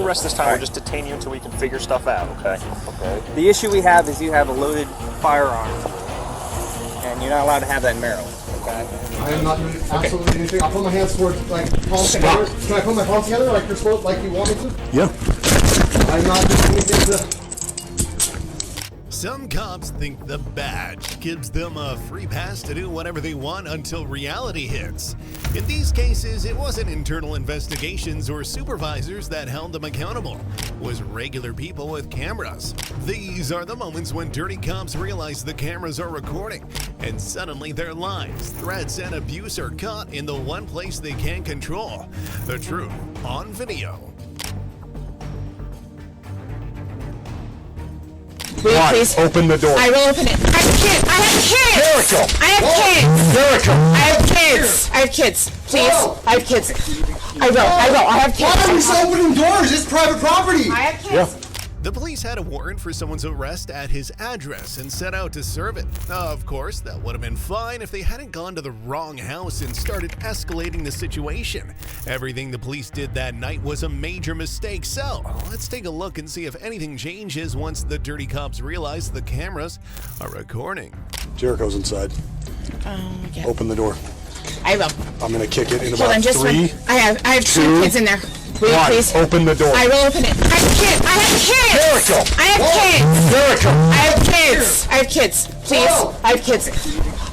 arrest this time. We'll just detain you until we can figure stuff out, okay? Okay. The issue we have is you have a loaded firearm, and you're not allowed to have that in Maryland, okay? I am not doing absolutely anything. I'll put my hands towards, like, palms together. Can I put my palms together like you're supposed, like you want me to? Yeah. I'm not doing anything to... Some cops think the badge gives them a free pass to do whatever they want until reality hits. In these cases, it wasn't internal investigations or supervisors that held them accountable. It was regular people with cameras. These are the moments when dirty cops realize the cameras are recording, and suddenly their lies, threats, and abuse are caught in the one place they can't control. The truth on video. Will you please? Open the door. I will open it. I have kids. I have kids. Jericho. I have kids. Jericho. I have kids. I have kids. Please. Whoa. I have kids. I will. I have kids. Why are we opening doors? It's private property. I have kids. Yeah. The police had a warrant for someone's arrest at his address and set out to serve it. Of course, that would have been fine if they hadn't gone to the wrong house and started escalating the situation. Everything the police did that night was a major mistake, so let's take a look and see if anything changes once the dirty cops realize the cameras are recording. Jericho's inside. Yeah. Open the door. I will. I'm gonna kick it in Hold about on, just 3, one. I have 2 2, kids in there. Will you 1. please? Open the door. I will open it. I have kids. I have kids. Jericho. I have kids. Jericho. I have kids. I have kids. Please. Whoa. I have kids.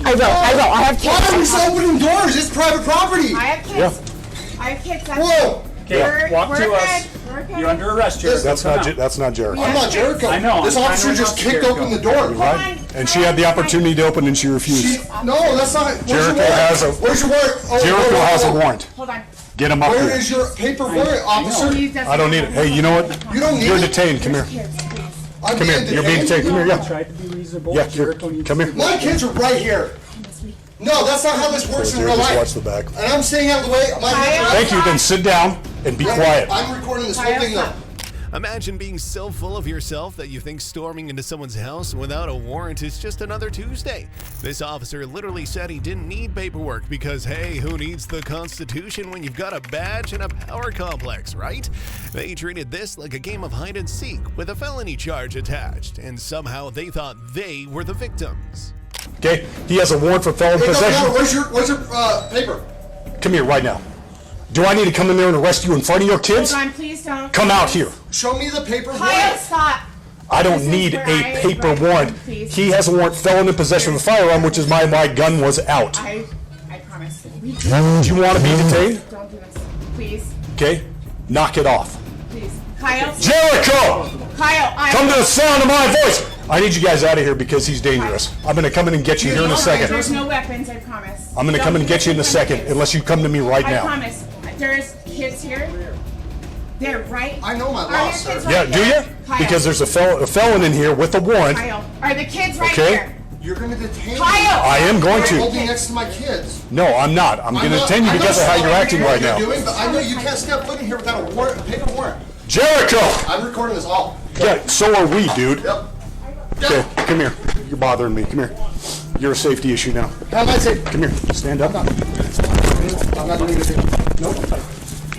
I will. I have Why are we kids. opening doors? It's private property. I have kids. Yeah. I have kids. Whoa. Okay, walk to us. You're under arrest, Jericho. That's not Jericho. I'm not Jericho. I know, This I'm officer trying to just help kicked Jericho. open the door. Right? And she had the opportunity to open and she refused. No, that's not. Where's your Jericho warrant? has a- Where's your warrant? Oh, Jericho has a oh, oh. warrant. Hold on. Get him up Where here. is your paper warrant, officer? I don't need it. Hey, you know what? You don't need You're it? detained. Come here. I'm Come here. You're being detained. Come here. Yeah. Try to be reasonable. Yeah. Here. Jericho needs Come to here. be- My kids are right here. No, that's not how this works in real Just watch life. the back. And I'm staying out of the way. My hands are Thank you. Then sit down and be quiet. I'm recording this whole thing up. Imagine being so full of yourself that you think storming into someone's house without a warrant is just another Tuesday. This officer literally said he didn't need paperwork because, hey, who needs the Constitution when you've got a badge and a power complex, right? They treated this like a game of hide and seek with a felony charge attached, and somehow they thought they were the victims. Okay. He has a warrant for felon Hey, possession. no, where's your paper? Come here right now. Do I need to come in there and arrest you in front of your kids? Hold on, please don't. Come out here. Show me the paper Kyle, warrant. stop. I don't This is need where a I paper write warrant. down, please. He has a warrant felon in possession of a firearm, which is my gun was out. I promise. Do you want to be detained? Don't do this. Please. Okay. Knock it off. Please. Kyle. Jericho! Kyle, Come to the sound of my voice! I need you guys out of here because he's dangerous. I'm going to come in and get you here in a second. There's no weapons, I promise. I'm going to come in and get you in a second unless you come to me right I now. promise. There's kids here. They're right. I know my Are law, your sir. kids Yeah, right do here? you? Kyle. Because there's a felon in here with a warrant. Kyle. Are the kids right Okay. here? You're going to detain me. Kyle! I am going You're to. holding next to my kids. No, I'm not. I'm going to detain you because of how you're acting right now. Doing, but I know you can't step foot in here without a warrant, a paper warrant. Jericho! I'm recording this all. Yeah, so are we, dude. Yep. Okay, come here. You're bothering me. Come here. You're a safety issue now. How am I safe? Come here. Stand up. I'm not doing anything. Nope.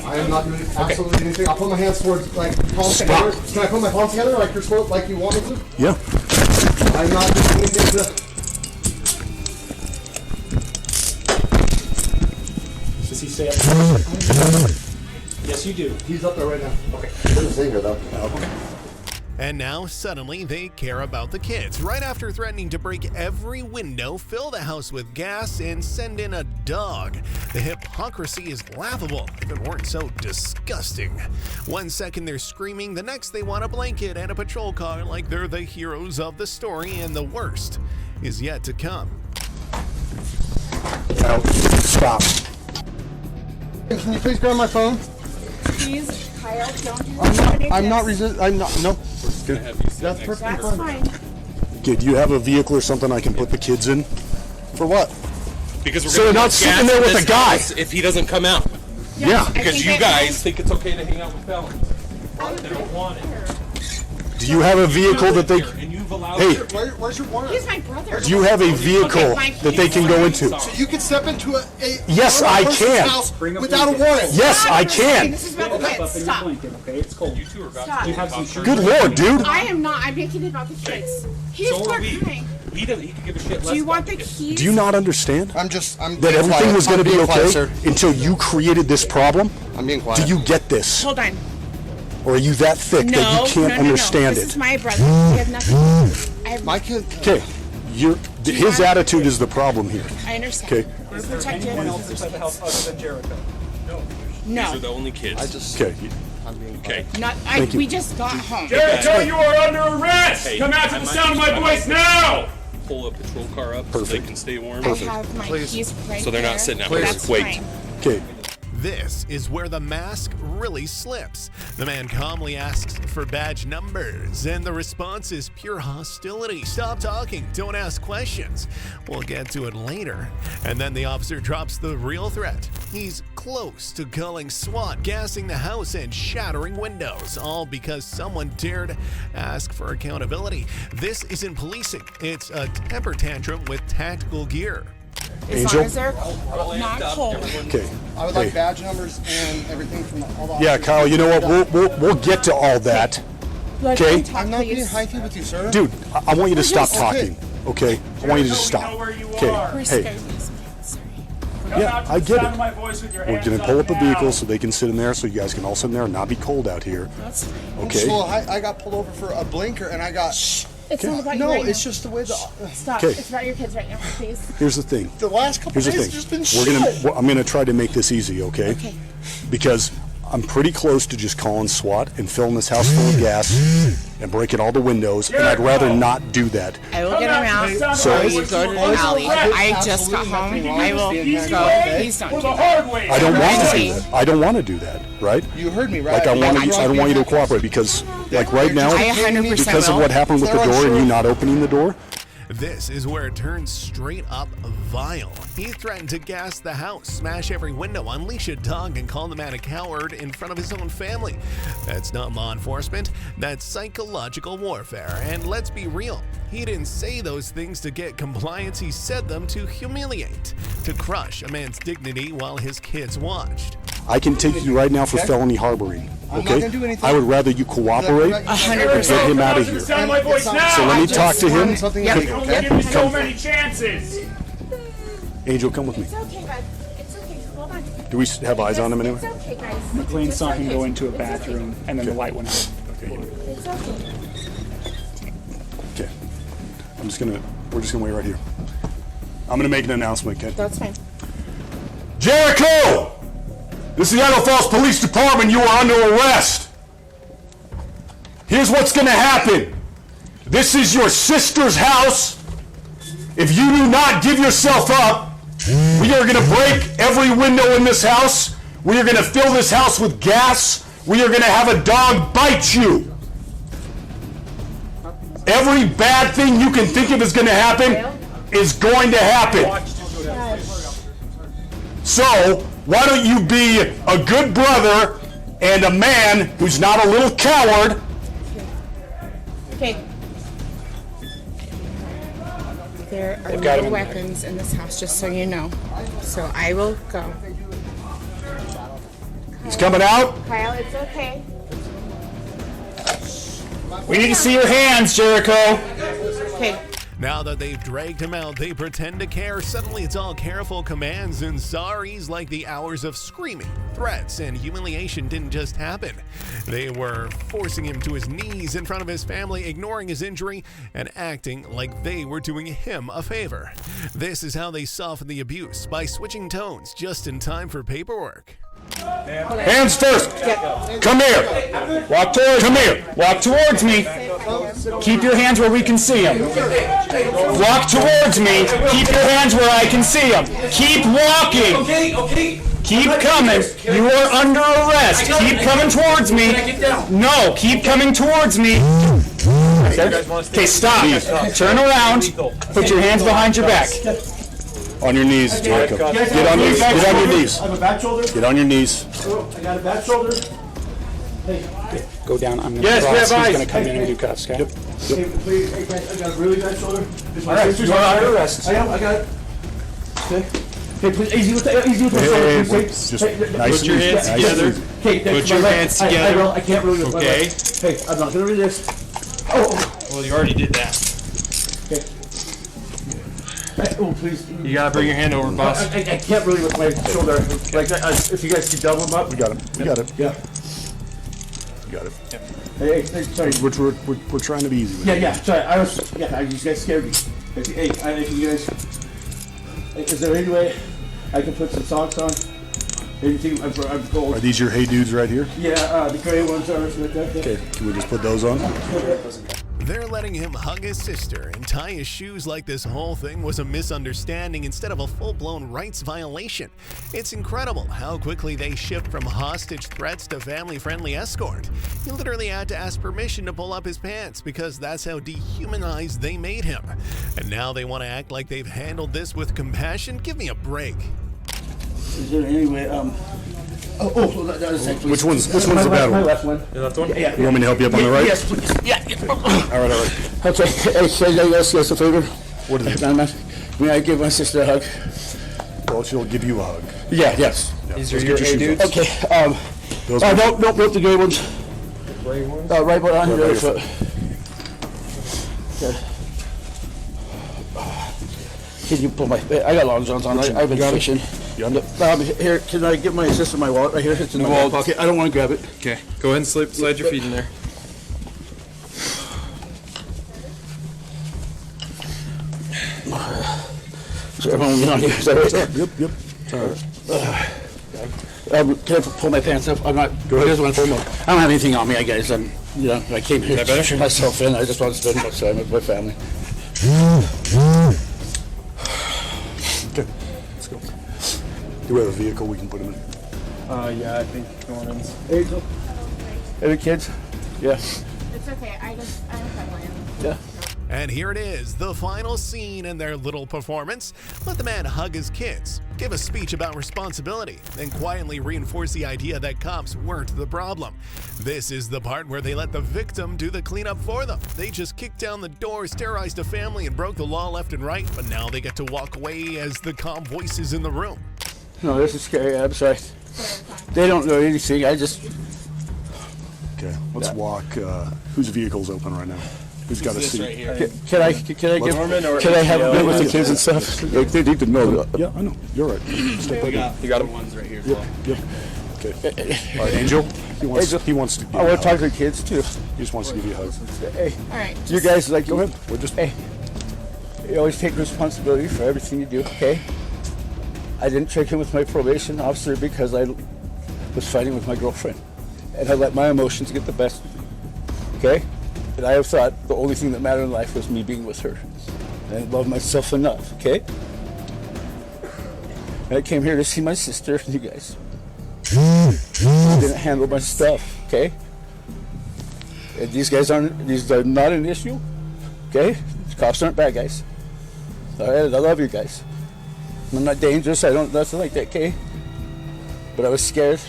I am not doing absolutely anything. I'll put my hands towards, like, palms together. Can I put my palms together like you're supposed, like you want me to? Yeah. I'm not doing anything to... Does he stay up? Yes, you do. He's up there right now. Okay. There's a thing here, though. Okay. And now, suddenly, they care about the kids. Right after threatening to break every window, fill the house with gas, and send in a dog. The hypocrisy is laughable, if it weren't so disgusting. 1 second they're screaming, the next they want a blanket and a patrol car like they're the heroes of the story, and the worst is yet to come. Now, stop. Can you please grab my phone? Please, Kyle, don't do I'm not resist. I'm not. No. That's perfectly That's fine. fine. Okay, do you have a vehicle or something I can put the kids in? For what? Because we're So gonna they're not put sitting gas there in with this a guy. house if he doesn't come out. Yeah. Because you guys think it's okay to hang out with felons. Do Do you have a vehicle that they? And you've allowed Hey, Where's your warrant? He's my brother. do you have a vehicle that they can go into? So you can step into a Yes, normal I person's can. house without a warrant. Yes, I can. This is about the kids. Stop. Okay, it's cold. You two are about Stop. to You have some Good Lord, dude. I am not. I'm making it about the kids. He's So are we. crying. He doesn't. He can give a shit less. Do you want about the the kids. keys? Do you not understand I'm that being everything quiet. was going to I'm be being quiet, okay sir. until you created this problem? I'm being quiet. Do you get this? Hold on. Or are you that thick No, that you can't no, no, understand no. it? This is my brother. We have nothing to do. I have My kid. Okay, his attitude is the problem here. I understand. Okay. We're protected. Anyone else inside the house other than Jericho? These are the No, only kids. I just. Okay, I'm being Okay. not. Thank you. We just got home. Jericho, you are under arrest! Hey, Come out to I the might sound of use- my I might voice now! Pull a patrol car up so they Perfect. can stay warm. I have my keys right So they're not there. sitting out here That's waiting. fine. okay. This is where the mask really slips. The man calmly asks for badge numbers, and the response is pure hostility. Stop talking, don't ask questions. We'll get to it later. And then the officer drops the real threat. He's close to calling SWAT, gassing the house and shattering windows, all because someone dared ask for accountability. This isn't policing, it's a temper tantrum with tactical gear. As Angel? long as they're not cold. Okay. I would like badge numbers and everything from all the. Yeah, Kyle. You know what? We'll get to all that. Let Okay. them talk, I'm not being please. hyphy with you, sir. Dude, I want you to stop Okay. talking. Okay? I want you to just Jericho, we stop. know where you Okay. are. We're Hey, scared of these kids. Sorry. Come Yeah, out to I the get sound it. of my voice with your we're hands gonna pull up a now. vehicle so they can sit in there, so you guys can all sit in there and not be cold out here. That's fine. Okay? Well, I got pulled over for a blinker and I got. It's not about No, you right it's now. just the way the. Stop. Okay. It's about your kids right now, please. Here's the thing. The last couple Here's the days thing. it's just been I'm gonna try to make this easy, okay? Okay. Because I'm pretty close to just calling SWAT and filling this house full of gas and breaking all the windows, and I'd rather not do that. I will get him out. So- You go to the alley. I just got home. I will go. Please don't Or do the that. hard way. I don't want to do Easy. that. I don't want to do that, right? You heard me, right? Like I want I'm you. I don't want you to cooperate because, like right now, I 100% because of will. what happened with the They're door and unsure. you not opening the door. This is where it turns straight up vile. He threatened to gas the house, smash every window, unleash a dog, and call the man a coward in front of his own family. That's not law enforcement, that's psychological warfare. And let's be real, he didn't say those things to get compliance, he said them to humiliate, to crush a man's dignity while his kids watched. I can take you right now for felony harboring. I'm not Okay? gonna do anything. I would rather you cooperate. 100%. Get him out of Come here. to the sound of my voice now. So let me talk to him. Something Yep. illegal, Don't okay? give me so many chances. Angel, come with me. It's okay, bud. It's okay. Hold on. Do we have eyes on him anyway? It's okay, guys. McLean saw him okay. go into a It's bathroom, and then the light went out. It's okay. Okay. We're just gonna wait right here. I'm gonna make an announcement, okay? That's fine. Jericho! This is the Idaho Falls Police Department. You are under arrest. Here's what's going to happen. This is your sister's house. If you do not give yourself up, we are going to break every window in this house. We are going to fill this house with gas. We are going to have a dog bite you. Every bad thing you can think of is going to happen is going to happen. So, why don't you be a good brother and a man who's not a little coward? Okay. There are no weapons in this house, just so you know. So I will go. He's coming out. Kyle, it's okay. We need to see your hands, Jericho. Okay. Now that they've dragged him out, they pretend to care. Suddenly it's all careful commands and sorries, like the hours of screaming, threats, and humiliation didn't just happen. They were forcing him to his knees in front of his family, ignoring his injury, and acting like they were doing him a favor. This is how they soften the abuse, by switching tones just in time for paperwork. Hands first. Come here. Walk towards Come here. Walk towards me. Keep your hands where we can see them. Walk towards me. Keep your hands where I can see them. Keep walking. Okay. Keep coming. You are under arrest. Keep coming towards me. No, keep coming towards me. Okay, stop. Turn around. Put your hands behind your back. On your knees, Jericho. Get on your knees. I have a back shoulder. Get on your knees. I got a back shoulder. Hey, Go down. I'm gonna Yes, cross. yeah, He's bye. gonna come in and do cuffs. Okay. Hey, please, hey guys, I got a really bad shoulder. All right, you are under arrest. I am, I got it. Okay. Hey, please, easy with my shoulder, please. Just Hey, nice Put your and hands easy. together. Okay, Put your hands together. I can't really lift my Okay. leg. Hey, I'm not gonna resist. Oh, Well, you already did that. okay. Hey, oh, please. You gotta bring your hand over, boss. I can't really lift my shoulder. Like, if you guys can double them up. We got him. We got it. Yeah. We got it. Hey, sorry. We're trying to be easy with it. Yeah, sorry. You guys scared me. Hey, if you guys, is there any way I can put some socks on? Anything? I'm cold. Are these your hey dudes right here? Yeah, the gray ones are right there. Okay, can we just put those on? They're letting him hug his sister and tie his shoes like this whole thing was a misunderstanding instead of a full-blown rights violation. It's incredible how quickly they shift from hostage threats to family-friendly escort. He literally had to ask permission to pull up his pants because that's how dehumanized they made him. And now they want to act like they've handled this with compassion? Give me a break. Is there any way? That is actually. Which one's the bad My one? left one. The left one? Yeah. You want me to help you up on the right? Yes, please. Yeah. All right. Okay. Hey, can I ask you a favor? What is it? May I give my sister a hug? Well, she'll give you a hug. Yeah. Yes. These Let's are get your your hey shoes dudes? on. Okay. Those Don't the gray ones. Gray ones? Right behind Right your by foot. Okay. Can you pull my? I got long johns on. I've been fishing. You got it? Here, can I give my sister my wallet right here? It's in my back pocket. I don't want to grab it. Okay. Go ahead and slide your feet in there. So everyone get on here. Is that right? Yep. Can I pull my pants up? I'm not. Go ahead. I don't have anything on me, I guess. I came here to turn myself in. I just want to spend much time with my family. Okay, let's go. Do we have a vehicle we can put him in? Yeah, I think going in. Hey, the kids. Yeah. It's okay. I don't have my own. Yeah. And here it is, the final scene in their little performance. Let the man hug his kids, give a speech about responsibility, then quietly reinforce the idea that cops weren't the problem. This is the part where they let the victim do the cleanup for them. They just kicked down the door, terrorized a family, and broke the law left and right, but now they get to walk away as the calm voices in the room. No, this is scary. I'm sorry. They don't know anything. I just. Okay, let's walk. Whose vehicle's open right now? Who's got a seat? Right here. Can I have a bit with the kids and stuff? They need to know. Yeah, I know. You're right. Step up. You got them. Ones right here as well. Yep. Okay. All right, Angel. He wants to. Give I you want a to talk hug. to the kids too. He just wants to give you a hug. Hey, All right. you guys like Go ahead. We're just. Hey, you always take responsibility for everything you do. Okay. I didn't check in with my probation officer because I was fighting with my girlfriend, and I let my emotions get the best of me. Okay. And I have thought the only thing that mattered in life was me being with her. And I love myself enough, okay? And I came here to see my sister and you guys. I didn't handle my stuff, okay? And these are not an issue, okay? The cops aren't bad guys. All right, I love you guys. I'm not dangerous, nothing like that, okay? But I was scared.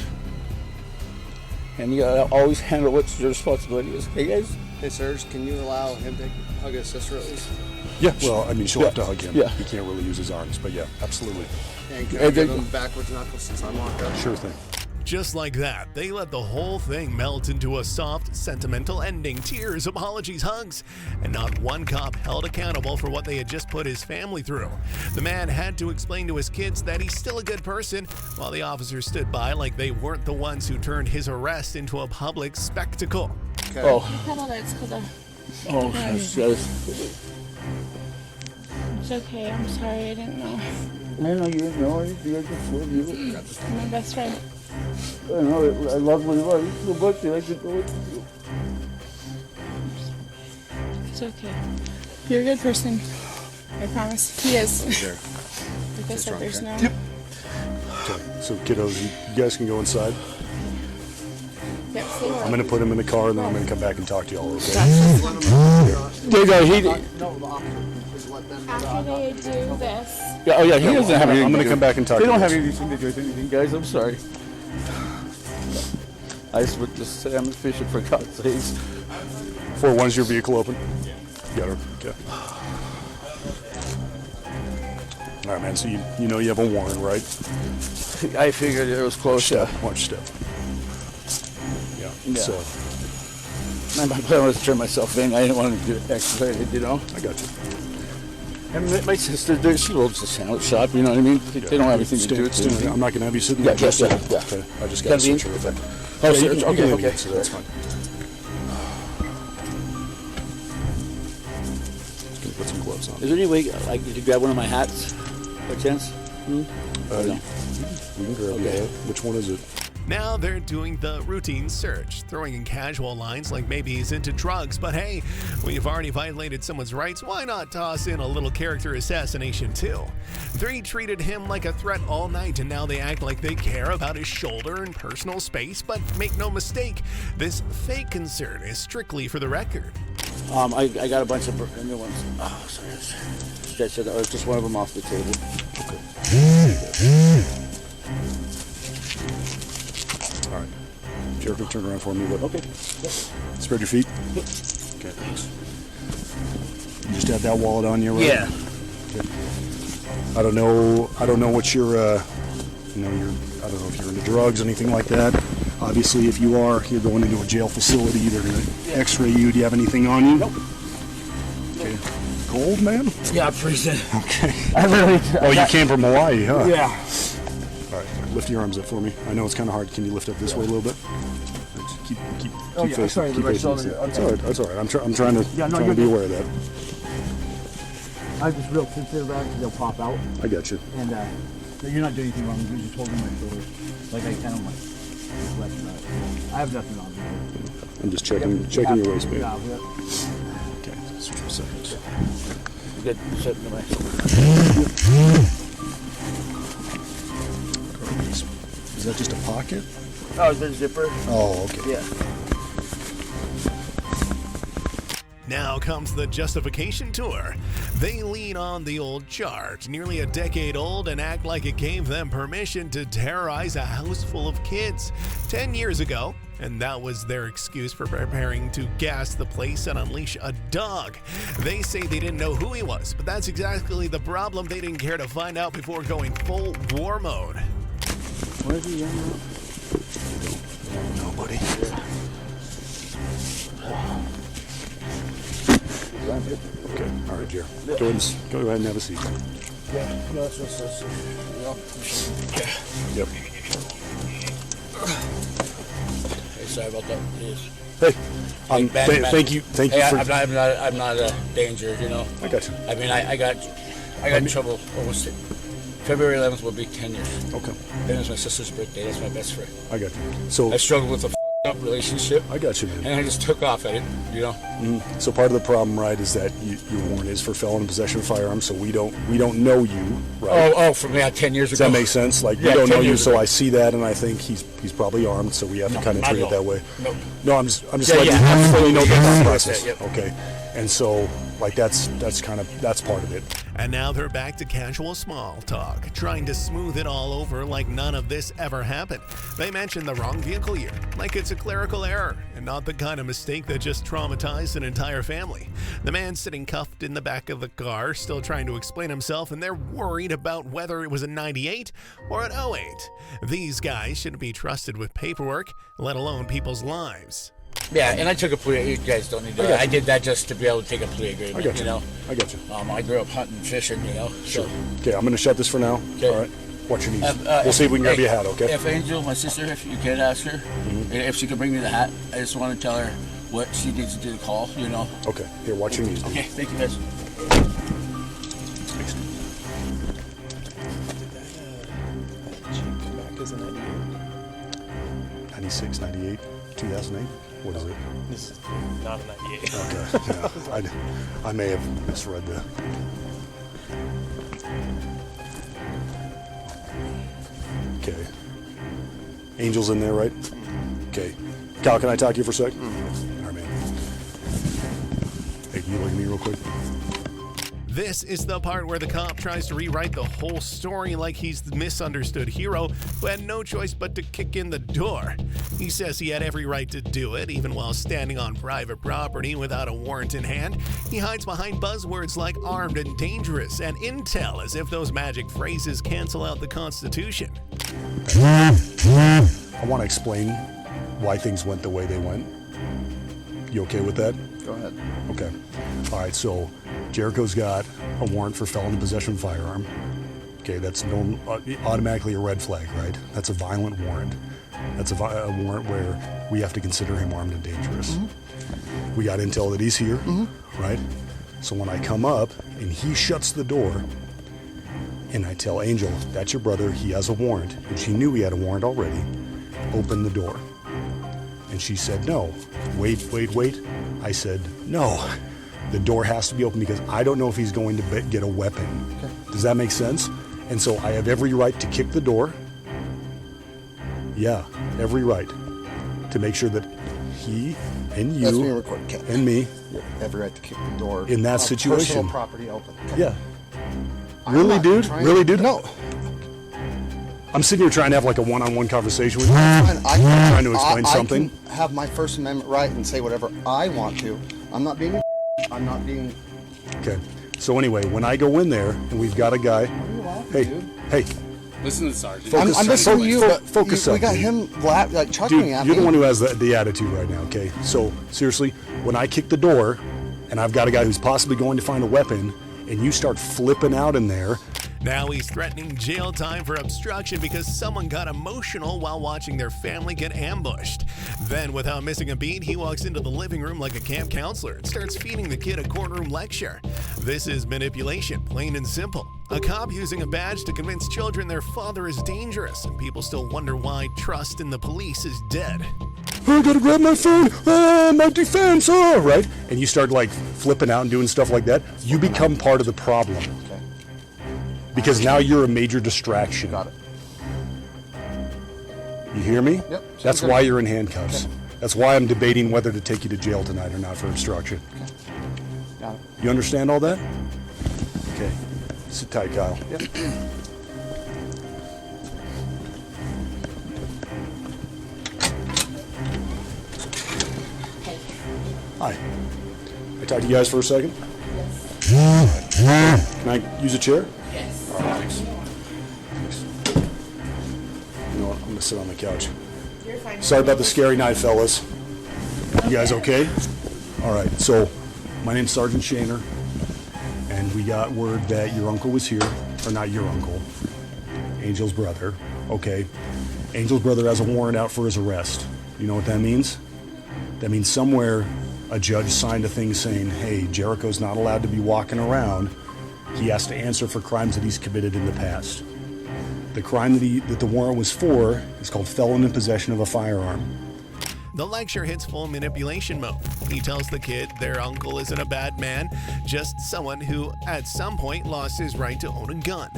And you gotta always handle what your responsibility is, okay guys? Hey, Serge, can you allow him to hug his sister at least? Yeah. Well, I mean, she'll have to hug him. Yeah. He can't really use his arms, but yeah, absolutely. And can I give him backwards knuckles since I'm locked up? Sure thing. Just like that, they let the whole thing melt into a soft, sentimental ending. Tears, apologies, hugs, and not one cop held accountable for what they had just put his family through. The man had to explain to his kids that he's still a good person, while the officers stood by like they weren't the ones who turned his arrest into a public spectacle. Okay. Oh, yes. It's okay. I'm sorry. I didn't know. I know you didn't know anything. I just love you. You're my best friend. I know. I love you so much. I just know what to do. It's okay. You're a good person. I promise. He is. Sure. Like I said, there's no. Okay. So, kiddos, you guys can go inside. Yep, stay I'm gonna put him in the car, and then I'm gonna come back and talk to y'all. Okay? They got he. No, the officer. Just let them After they do this. Yeah, oh yeah, he doesn't have anything. I'm gonna come back and talk. They to don't you have guys. anything to do with anything, guys. I'm sorry. I just went to salmon fishing for God's sakes. 4-1's your vehicle open? Got her. Okay. All right, man. So you know you have a warrant, right? I figured it was close. Step. Watch step. Yeah. So My plan was to turn myself in. I didn't want to do it expedited, you know. I got you. And my sister, she loves the sandwich shop. You know what I mean? They don't have anything to do with it. I'm not gonna have you sitting Yeah, there. yeah. Okay. I just got to Can I be switch in? her with that. Oh, Yeah, so you can leave okay. it, so that's fine. Just gonna put some gloves on. Is there any way I could grab one of my hats by chance? You can grab it. Which one is it? Now they're doing the routine search, throwing in casual lines like maybe he's into drugs, but hey, we've already violated someone's rights, why not toss in a little character assassination too? They treated him like a threat all night, and now they act like they care about his shoulder and personal space, but make no mistake, this fake concern is strictly for the record. I got a bunch of new ones. Oh, sorry. Stretch it, or just one of them off the table. Okay. All right. Jericho, turn around for me. Okay. Spread your feet. Okay, thanks. You just have that wallet on you, right? Yeah. Okay. I don't know what your, I don't know if you're into drugs, anything like that. Obviously, if you are, you're going into a jail facility. They're going to x-ray you. Do you have anything on you? Nope. Okay. Cold, man? Yeah, I'm freezing. Okay. I literally. Oh, you came from Hawaii, huh? Yeah. All right, lift your arms up for me. I know it's kind of hard. Can you lift up this way a little bit? Keep facing. sorry, Keep my facing. shoulder. That's all right. That's all right. I'm trying to be aware of that. I'm just real sensitive around because they'll pop out. I got you. And you're not doing anything wrong. You're just holding my shoulder. Like I kind of like. I have nothing on me. I'm just checking your waistband. Yeah. Okay, just for a second. Good. Set my Is that just a pocket? Oh, the zipper. Oh, okay. Yeah. Now comes the justification tour. They lean on the old charge, nearly a decade old, and act like it gave them permission to terrorize a house full of kids 10 years ago, and that was their excuse for preparing to gas the place and unleash a dog. They say they didn't know who he was, but that's exactly the problem. They didn't care to find out before going full war mode. What is he young now? Nobody. Okay, all right, Jer. Go ahead and have a seat. Yeah. No, that's just Yep. Hey, sorry about that. Please. Hey, thank you Hey, for. I'm not a danger, you know. I got you. I mean, I got in trouble almost. February 11th will be 10 years. Okay. Then it's my sister's birthday. That's my best friend. I got you. So I struggled with a up relationship. I got you, man. And I just took off at it, you know. So part of the problem, right, is that your warrant is for felon in possession of firearms, so we don't know you, right? Oh, from 10 years Does ago. that make sense? Like, we Yeah, don't 10 know you, years so ago. I see that and I think he's probably armed, so we have to kind of not treat at it that all. way. No. I'm just Yeah, letting yeah, you absolutely. know the Yes, thought yes, process. yep. Okay. And so, like, that's part of it. And now they're back to casual small talk, trying to smooth it all over like none of this ever happened. They mention the wrong vehicle year, like it's a clerical error, and not the kind of mistake that just traumatized an entire family. The man sitting cuffed in the back of the car, still trying to explain himself, and they're worried about whether it was a 98 or an 08. These guys shouldn't be trusted with paperwork, let alone people's lives. Yeah, and I took a plea. You guys don't need to. I did that just to be able to take a plea agreement. I got you. You know. I got you. I grew up hunting, fishing. You know. Sure. Okay, I'm going to shut this for now. Okay. All right. Watch your knees. We'll see if we can grab you a hat, okay? If Angel, my sister, if you can ask her, if she could bring me the hat, I just want to tell her what she needs to do to call. You know. Okay. Here, watch your knees. Okay. Thank you, guys. 96, 98, 2008? What is it? This is not a 98. Okay. Yeah, I may have misread that. Okay. Angel's in there, right? Okay. Cal, can I talk to you for a sec? All right, man. Hey, can you look at me real quick? This is the part where the cop tries to rewrite the whole story like he's the misunderstood hero who had no choice but to kick in the door. He says he had every right to do it, even while standing on private property without a warrant in hand. He hides behind buzzwords like armed and dangerous and intel, as if those magic phrases cancel out the Constitution. I want to explain why things went the way they went. You okay with that? Go ahead. Okay. All right, so Jericho's got a warrant for felon in possession of a firearm. Okay, that's automatically a red flag, right? That's a violent warrant. That's a warrant where we have to consider him armed and dangerous. Mm-hmm. We got intel that he's here, right? So when I come up and he shuts the door, and I tell Angel, that's your brother, he has a warrant, and she knew he had a warrant already, open the door. And she said, no. Wait. I said, no. The door has to be open because I don't know if he's going to get a weapon. Okay. Does that make sense? And so I have every right to kick the door. Yeah, every right to make sure that he and you That's being recorded, Ken. and me Every right to kick the door in that situation. Personal property open. Okay. Yeah. I'm Really, not dude? trying- Really, dude? No. I'm sitting here trying to have like a one-on-one conversation with you. I'm trying to explain something. I can have my First Amendment right and say whatever I want to. I'm not being. Okay. So anyway, when I go in there and we've got a guy, hey, Listen to the sergeant. focus. I'm listening to you, but focus. we got dude. him chuckling Dude, at you're me. the one who has the attitude right now. Okay. So seriously, when I kick the door and I've got a guy who's possibly going to find a weapon, and you start flipping out in there. Now he's threatening jail time for obstruction because someone got emotional while watching their family get ambushed. Then, without missing a beat, he walks into the living room like a camp counselor and starts feeding the kid a courtroom lecture. This is manipulation, plain and simple. A cop using a badge to convince children their father is dangerous, and people still wonder why trust in the police is dead. I gotta grab my phone, my defense, right? And you start like flipping out and doing stuff like that. You become part of the problem. Okay. Because now you're a major distraction. Got it. You hear me? Yep. That's why you're in handcuffs. Okay. That's why I'm debating whether to take you to jail tonight or not for obstruction. Okay. Got it. You understand all that? Okay. Sit tight, Kyle. Yep. Hi. Can I talk to you guys for a second? Yes. Can I use a chair? Yes. All right, thanks. You know what? I'm going to sit on the couch. You're fine. Sorry about the scary night, fellas. You guys okay? All right, so my name's Sergeant Shaner, and we got word that your uncle was here. Or not your uncle. Angel's brother. Okay. Angel's brother has a warrant out for his arrest. You know what that means? That means somewhere a judge signed a thing saying, hey, Jericho's not allowed to be walking around. He has to answer for crimes that he's committed in the past. The crime that the warrant was for is called felon in possession of a firearm. The lecture hits full manipulation mode. He tells the kid their uncle isn't a bad man, just someone who, at some point, lost his right to own a gun.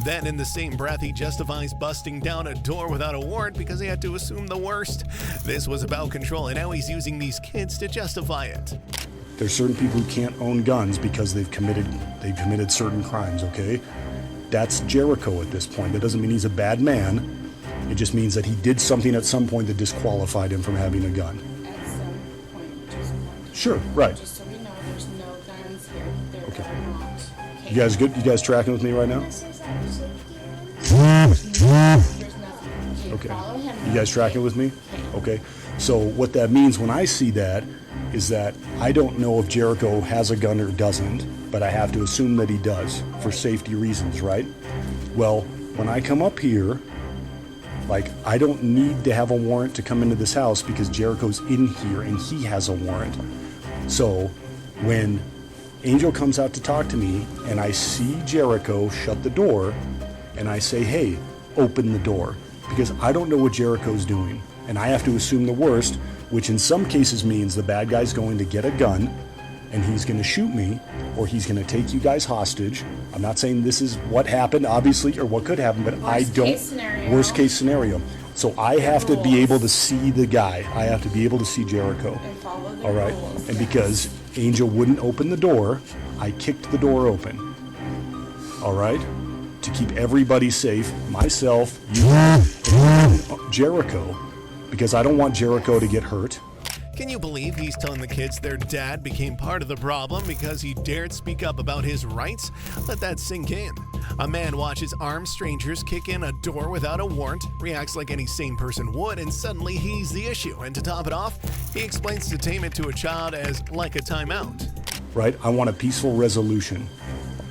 Then, in the same breath, he justifies busting down a door without a warrant because he had to assume the worst. This was about control, and now he's using these kids to justify it. There's certain people who can't own guns because they've committed certain crimes, okay? That's Jericho at this point. That doesn't mean he's a bad man. It just means that he did something at some point that disqualified him from having a gun. At some point, just one. Sure, right. Just so we know, there's no guns here. There Okay. are not. Okay. You guys good? You guys tracking with me right now? There's nothing. Okay. Follow him. You guys tracking with me? Okay. So what that means when I see that is that I don't know if Jericho has a gun or doesn't, but I have to assume that he does for safety reasons, right? Well, when I come up here, like, I don't need to have a warrant to come into this house because Jericho's in here and he has a warrant. So when Angel comes out to talk to me and I see Jericho shut the door and I say, hey, open the door, because I don't know what Jericho's doing. And I have to assume the worst, which in some cases means the bad guy's going to get a gun and he's going to shoot me, or he's going to take you guys hostage. I'm not saying this is what happened, obviously, or what could happen, but I don't. Worst case scenario. So I have to be able to see the guy. I have to be able to see Jericho. And follow the All right? rules. And because Angel wouldn't open the door, I kicked the door open. all right? To keep everybody safe, myself, you, and Jericho, because I don't want Jericho to get hurt. Can you believe he's telling the kids their dad became part of the problem because he dared speak up about his rights? Let that sink in. A man watches armed strangers kick in a door without a warrant, reacts like any sane person would, and suddenly he's the issue. And to top it off, he explains detainment to a child as like a timeout. Right? I want a peaceful resolution.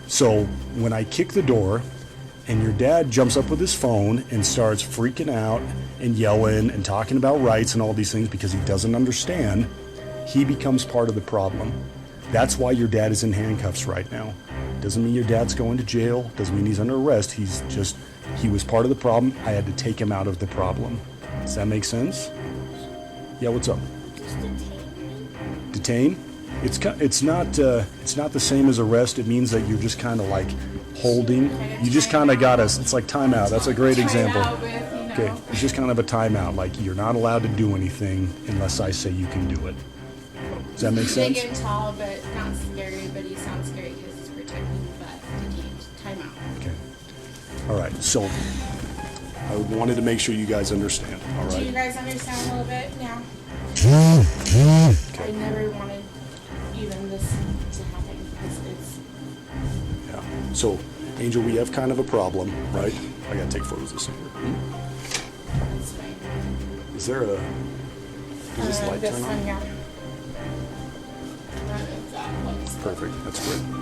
So when I kick the door and your dad jumps up with his phone and starts freaking out and yelling and talking about rights and all these things because he doesn't understand, he becomes part of the problem. That's why your dad is in handcuffs right now. Doesn't mean your dad's going to jail, doesn't mean he's under arrest. He was part of the problem. I had to take him out of the problem. Does that make sense? Yeah, what's up? Detain? It's not the same as arrest. It means that you're just kind of like holding. You just kind of got us. It's like timeout. That's a great example. Okay, it's just kind of a timeout. Like you're not allowed to do anything unless I say you can do it. Does that make sense? Big and tall, but not scary. But he sounds scary because he's protecting the butt. Timeout. Okay. All right. So I wanted to make sure you guys understand. All right. Do you guys understand a little bit now? Okay. I never wanted even this to happen because it's. Yeah. So, Angel, we have kind of a problem, right? I gotta take photos of this here. That's fine. Is there a? Does this light This turn one, on? yeah. That looks Perfect. That's great.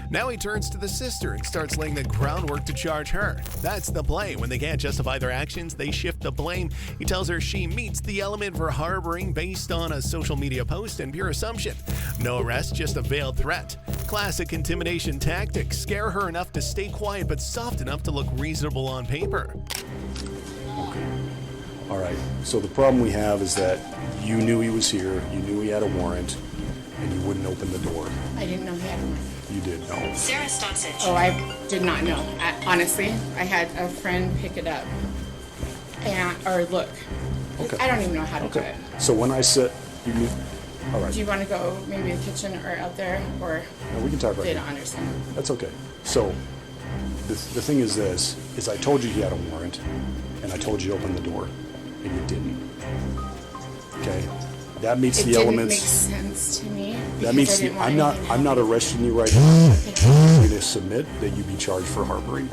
Now he turns to the sister and starts laying the groundwork to charge her. That's the play. When they can't justify their actions, they shift the blame. He tells her she meets the element for harboring based on a social media post and pure assumption. No arrest, just a veiled threat. Classic intimidation tactics. Scare her enough to stay quiet but soft enough to look reasonable on paper. All right. So the problem we have is that you knew he was here, you knew he had a warrant, and you wouldn't open the door. I didn't know he had one. You did know. Sarah Stossage. Oh, I did not know. Honestly, I had a friend pick it up or look. Okay. I don't even know how to do Okay. it. So when I said you knew, all right. Do you want to go maybe in the kitchen or out there, or No, we can talk right they now. don't understand? That's okay. So the thing is this, is I told you he had a warrant, and I told you to open the door, and you didn't. Okay? That meets It the didn't elements. make sense to me. That because means I didn't want anything I'm not happen. arresting you right now. I'm going to submit that you be charged for harboring.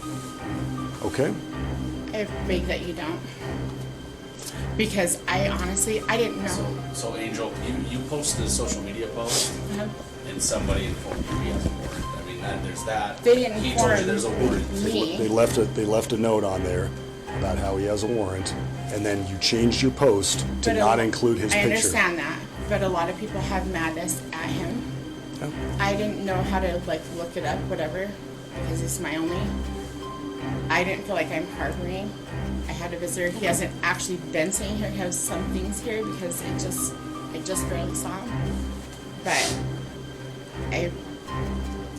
Okay? I beg that you don't. Because I honestly, I didn't know. So Angel, you posted a social media post, and somebody informed you he has a warrant. I mean, there's that. They He told you there's a warrant. informed me. They left a note on there about how he has a warrant, and then you changed your post to But not include his I picture. understand that, but a lot of people have madness at him. Yeah. I didn't know how to look it up, whatever, because it's my only. I didn't feel like I'm harboring. I had a visitor. He hasn't actually been staying here. He has some things here because I just barely saw him. But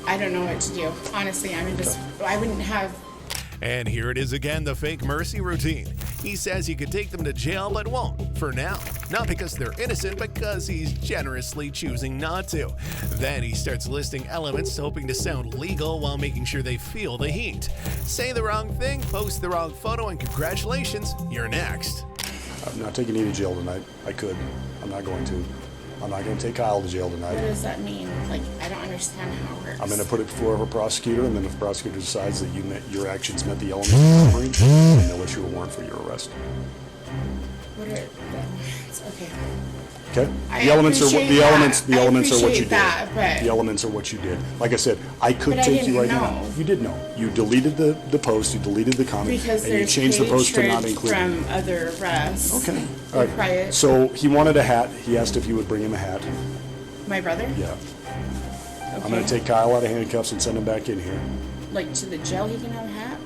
I don't know what to do. Honestly, I wouldn't have. And here it is again, the fake mercy routine. He says he could take them to jail, but won't, for now. Not because they're innocent, but because he's generously choosing not to. Then he starts listing elements, hoping to sound legal while making sure they feel the heat. Say the wrong thing, post the wrong photo, and congratulations, you're next. I'm not taking you to jail tonight. I could. I'm not going to. I'm not going to take Kyle to jail What tonight. does that mean? I don't understand how it works. I'm going to put it before a prosecutor, and then if the prosecutor decides that your actions met the elements of harboring, then they'll issue a warrant for your arrest. What are the elements? Okay. Okay? I The elements are what appreciate the elements that. the I elements are what you appreciate did. that, but- The elements are what you did. Like I said, I could But I take you didn't right now. know. You did know. You deleted the post, you deleted the comment, Because and you there's changed the post to not hatred include it. from other arrests. Okay. All right. Prior. So he wanted a hat. He asked if you would bring him a hat. My brother? Yeah. Okay. I'm going to take Kyle out of handcuffs and send him back in here. Like to the jail, he can have a hat?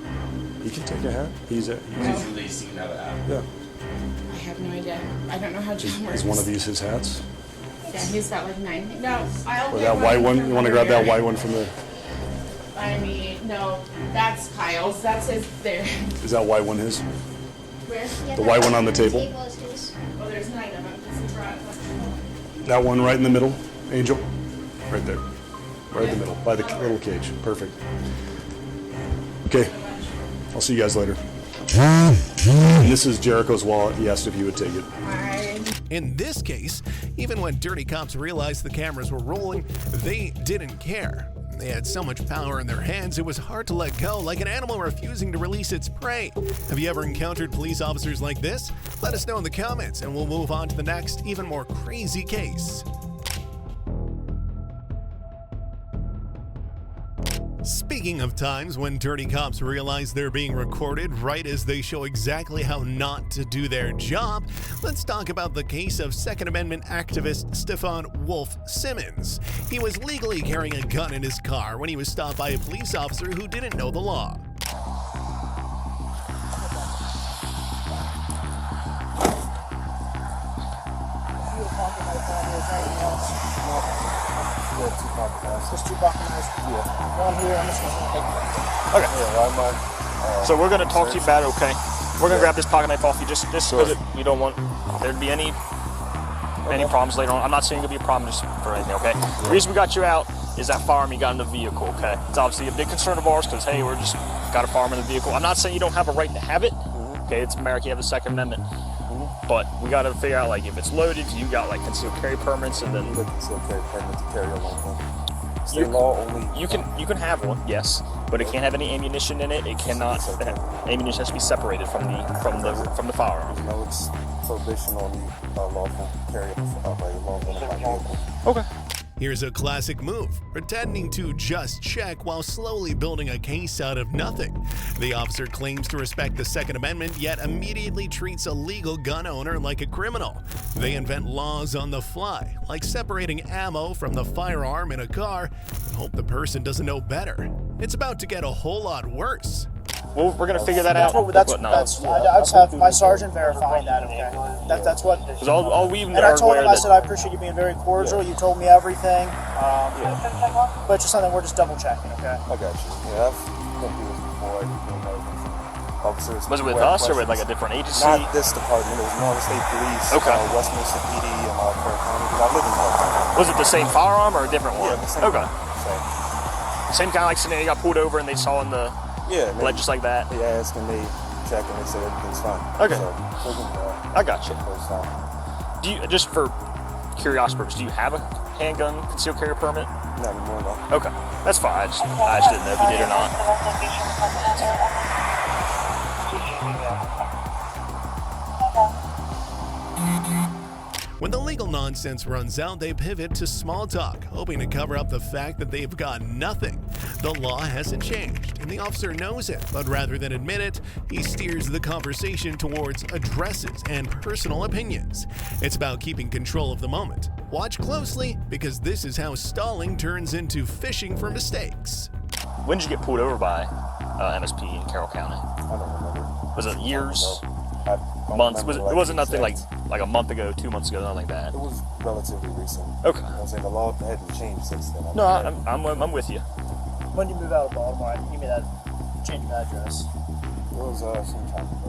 He can take a hat. He's Release, you can have it out. yeah. I have no idea. I don't know how jail works. Is one of these his hats? Yeah, he's got like 9. No, I'll Or get that white one? from You want to grab that earlier. white one from the? I mean, no, that's Kyle's. That's his there. Is that white one his? Where? The white one on the table? Well, there's 9 of them. Because he brought a bunch. That one right in the middle, Angel? Right there. Right in the middle, by the little cage. Perfect. Okay, I'll see you guys later. And this is Jericho's wallet. He asked if you would take it. In this case, even when dirty cops realized the cameras were rolling, they didn't care. They had so much power in their hands, it was hard to let go, like an animal refusing to release its prey. Have you ever encountered police officers like this? Let us know in the comments, and we'll move on to the next, even more crazy case. Speaking of times when dirty cops realize they're being recorded right as they show exactly how not to do their job, let's talk about the case of Second Amendment activist Stefan Wolf Simmons. He was legally carrying a gun in his car when he was stopped by a police officer who didn't know the law. Just two compromised. Yeah. One here, I'm just going to take that. Okay. So we're going to talk to you about it, okay? We're going to grab this pocket knife off you just because you don't want there to be any problems later on. I'm not saying it'll be a problem just for anything, okay? Yeah. The reason we got you out is that firearm you got in the vehicle, okay? It's obviously a big concern of ours because, hey, we're just got a firearm in the vehicle. I'm not saying you don't have a right to have it, okay? It's America, you have the Second Amendment. But we got to figure out, like, if it's loaded, you got, like, concealed carry permits, and then... You got concealed carry permit to carry a long one. State law only... You can have one, yes, but it can't have any ammunition in it. It cannot... Ammunition has to be separated from the firearm. No, it's prohibition on the lawful carry of a long gun in my vehicle. Okay. Here's a classic move, pretending to just check while slowly building a case out of nothing. The officer claims to respect the Second Amendment, yet immediately treats a legal gun owner like a criminal. They invent laws on the fly, like separating ammo from the firearm in a car, and hope the person doesn't know better. It's about to get a whole lot worse. Well, we're going to figure that out. I just have my sergeant verifying that, okay? That's what... Because all we've and I told him, I said, I appreciate you being very cordial. You told me everything. But it's just something we're just double checking, okay? I got you. Yeah, I've been through this before. Officers... Was it with us or with, like, a different agency? Not this department. It was Northern State Police, Westminster PD, and Clark County. Because I live in Clark County. Was it the same firearm or a different one? Yeah, the same. Okay. Same kind of like scenario. You got pulled over and they saw in the... Yeah, just like that. They asked and they checked and they said everything's fine. Okay. So, I got you. Do you, just for curiosity purposes, do you have a handgun concealed carry permit? Not anymore, no. Okay, that's fine. I just didn't know if you did or not. When the legal nonsense runs out, they pivot to small talk, hoping to cover up the fact that they've got nothing. The law hasn't changed, and the officer knows it, but rather than admit it, he steers the conversation towards addresses and personal opinions. It's about keeping control of the moment. Watch closely, because this is how stalling turns into fishing for mistakes. When did you get pulled over by MSP in Carroll County? I don't remember. Was it years? No. Months? It wasn't nothing like a month ago, 2 months ago, nothing like that. It was relatively recent. Okay. I'm saying the law hadn't changed since then. No, I'm with you. When did you move out of Baltimore? Give me that change of address. It was some time ago.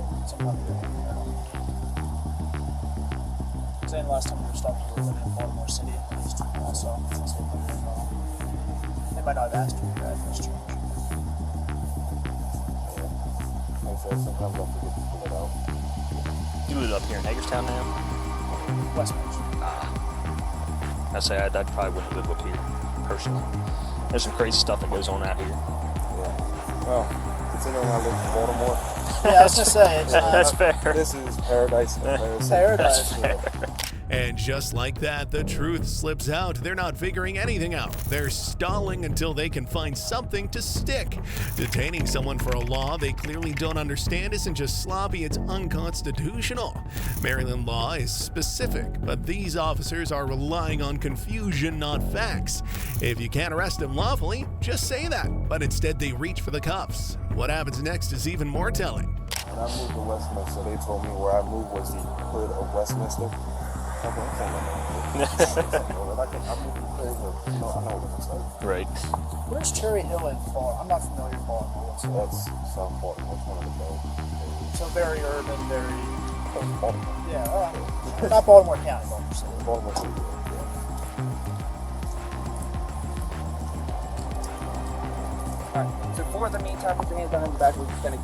Saying the last time we were stopped, you were living in Baltimore City, at least. So they might not have asked you for your address change. Like I said, sometimes I forget to pull it out. You live up here in Hagerstown now? Westminster. I'd say I probably wouldn't live up here, personally. There's some crazy stuff that goes on out here. Yeah. Well, considering I live in Baltimore. Yeah, I was going to say. That's fair. This is paradise in comparison. Paradise. And just like that, the truth slips out. They're not figuring anything out. They're stalling until they can find something to stick. Detaining someone for a law they clearly don't understand isn't just sloppy, it's unconstitutional. Maryland law is specific, but these officers are relying on confusion, not facts. If you can't arrest them lawfully, just say that. But instead they reach for the cuffs. What happens next is even more telling. When I moved to Westminster, they told me where I moved was the hood of Westminster. Okay, I know Right. Where's Cherry Hill in Baltimore? I'm not familiar with Baltimore. So that's South Baltimore, one of the roads. So very urban, very... Baltimore. Yeah, all right. Not Baltimore County, Baltimore City. Baltimore City, Alright, so for the meantime, put your hands behind your back. We're just gonna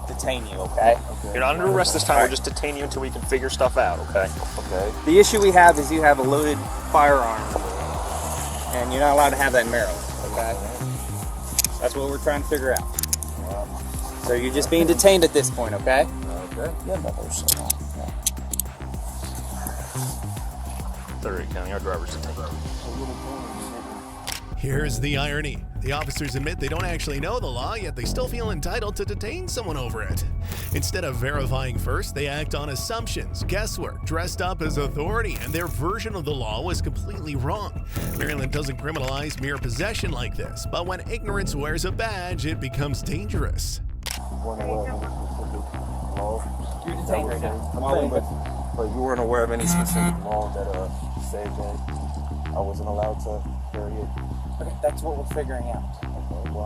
detain you, okay? You're not under arrest this time. We'll just detain you until we can figure stuff out, okay? Okay. The issue we have is you have a loaded firearm, and you're not allowed to have that in Maryland, okay? That's what we're trying to figure out. So you're just being detained at this point, okay? Okay. Yeah, no, Third County, our driver's detained. Here's the irony. The officers admit they don't actually know the law, yet they still feel entitled to detain someone over it. Instead of verifying first, they act on assumptions, guesswork, dressed up as authority, and their version of the law was completely wrong. Maryland doesn't criminalize mere possession like this, but when ignorance wears a badge, it becomes dangerous. You're detained right now. But you weren't aware of any specific law that said that I wasn't allowed to carry it. Okay, that's what we're figuring out.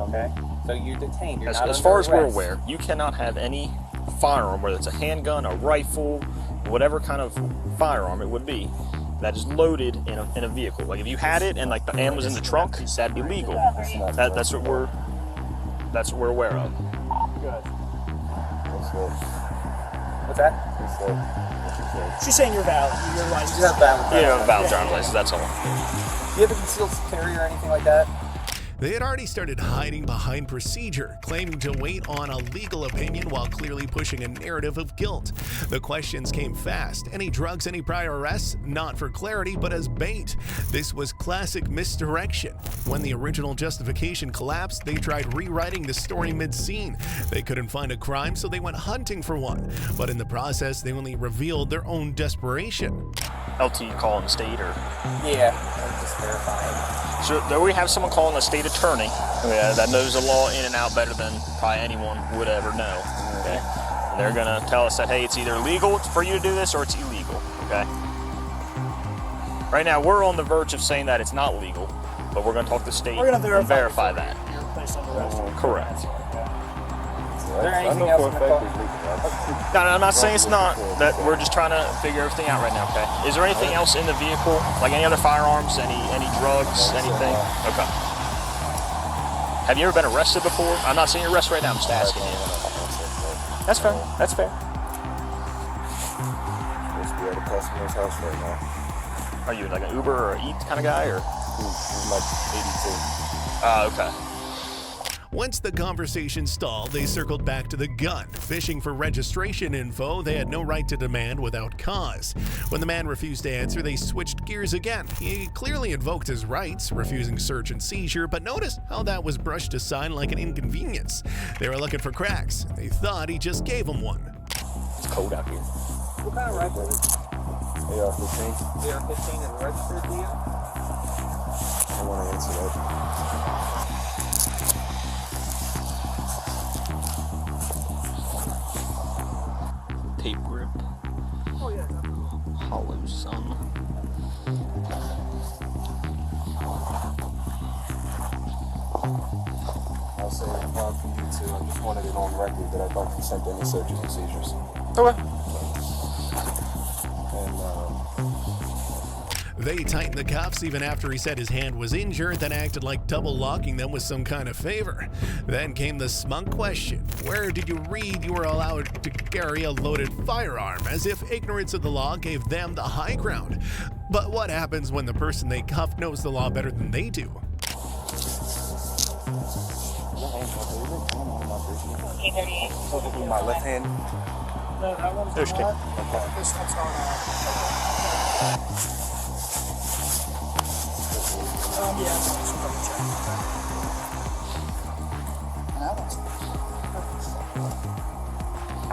Okay? So you're detained. You're not As far as under we're arrest. aware, you cannot have any firearm, whether it's a handgun, a rifle, whatever kind of firearm it would be, that is loaded in a vehicle. Like if you had it and like the ammo was in the trunk, that'd be legal. That's what we're aware of. What's that? She's saying you're valid. You're like, You have valid. Yeah, valid driver's license. That's all. Do you have a concealed carry or anything like that? They had already started hiding behind procedure, claiming to wait on a legal opinion while clearly pushing a narrative of guilt. The questions came fast. Any drugs, any prior arrests? Not for clarity, but as bait. This was classic misdirection. When the original justification collapsed, they tried rewriting the story mid-scene. They couldn't find a crime, so they went hunting for one. But in the process, they only revealed their own desperation. LT calling the state or? Yeah, I'm just verifying. So do we have someone calling the state attorney that knows the law in and out better than probably anyone would ever know? Okay, and they're gonna tell us that hey, it's either legal for you to do this or it's illegal. Okay. Right now we're on the verge of saying that it's not legal, but we're gonna talk to the state and verify that. Correct. Is there anything else in the car? No, I'm not saying it's not. That we're just trying to figure everything out right now. Okay. Is there anything else in the vehicle, like any other firearms, any drugs, anything? Okay. Have you ever been arrested before? I'm not saying you're arrested right now. I'm just asking you. That's fair. That's fair. Supposed to be at a customer's house right now. Are you like an Uber or an Eat kind of guy, or? He's like 82. Okay. Once the conversation stalled, they circled back to the gun. Fishing for registration info they had no right to demand without cause. When the man refused to answer, they switched gears again. He clearly invoked his rights, refusing search and seizure, but notice how that was brushed aside like an inconvenience. They were looking for cracks. They thought he just gave them one. It's cold out here. What kind of rifle is it? AR-15. AR-15 and registered to you? I want to answer that. Tape grip. oh yeah. Hollow sun. I'll say it's fine for you too. I just wanted it on record that I don't consent to any searches and seizures. Okay. They tightened the cuffs even after he said his hand was injured, then acted like double locking them was some kind of favor. Then came the smug question: where did you read you were allowed to carry a loaded firearm? As if ignorance of the law gave them the high ground. But what happens when the person they cuffed knows the law better than they do? My left hand. No, that one's There's not. This one's not yeah, just double check. That one's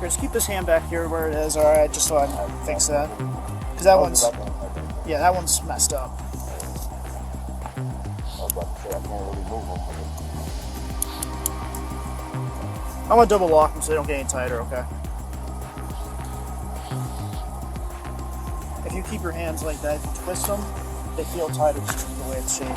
here, just keep this hand back here where it is, alright, just so I can fix that. Because that one's, yeah, that one's messed up. I'm gonna double lock them so they don't get any tighter, okay? If you keep your hands like that, if you twist them, they feel tighter just the way it's shaped.